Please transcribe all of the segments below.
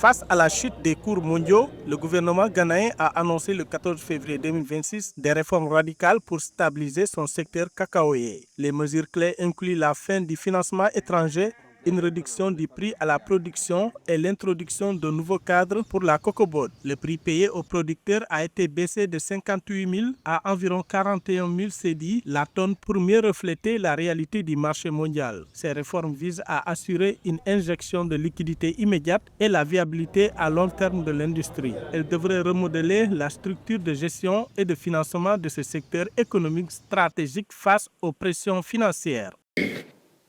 Face à la chute des cours mondiaux, le gouvernement ghanéen a annoncé le 14 février 2026 des réformes radicales pour stabiliser son secteur cacaoyer. Les mesures clés incluent la fin du financement étranger, une réduction du prix à la production et l'introduction de nouveaux cadres pour la cocobode. Le prix payé aux producteurs a été baissé de 58 000 à environ 41 000 cedi la tonne pour mieux refléter la réalité du marché mondial. Ces réformes visent à assurer une injection de liquidités immédiate et la viabilité à long terme de l'industrie. Elles devraient remodeler la structure de gestion et de financement de ce secteur économique stratégique face aux pressions financières.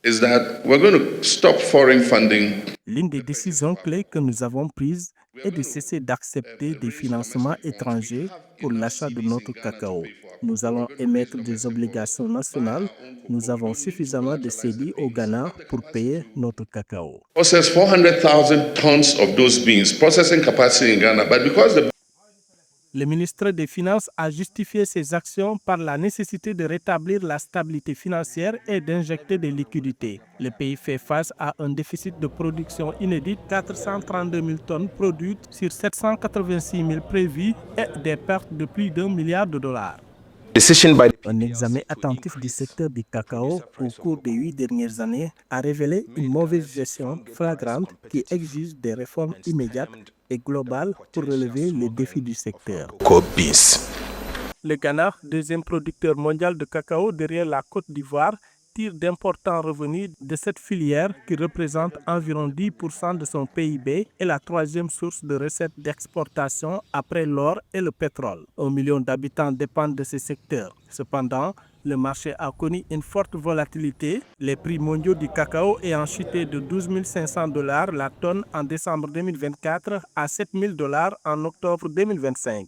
Is that we're going to stop foreign funding. L'une des décisions clés que nous avons prises est de cesser d'accepter des financements étrangers pour l'achat de notre cacao. Nous allons émettre des obligations nationales. Nous avons suffisamment de cédis au Ghana pour payer notre cacao. Process 400,000 tons of those beans, processing capacity in Ghana, but because the Le ministre des Finances a justifié ces actions par la nécessité de rétablir la stabilité financière et d'injecter des liquidités. Le pays fait face à un déficit de production inédit, 432 000 tonnes produites sur 786 000 prévues et des pertes de plus d'1 milliard de dollars. Un examen attentif du secteur du cacao au cours des 8 dernières années a révélé une mauvaise gestion flagrante qui exige des réformes immédiates et globales pour relever les défis du secteur. Le Ghana, deuxième producteur mondial de cacao derrière la Côte d'Ivoire, tire d'importants revenus de cette filière qui représente environ 10% de son PIB et la troisième source de recettes d'exportation après l'or et le pétrole. 1 million d'habitants dépendent de ce secteur. Cependant, le marché a connu une forte volatilité, les prix mondiaux du cacao ayant chuté de 12 500 $ la tonne en décembre 2024 à 7 000 $ en octobre 2025.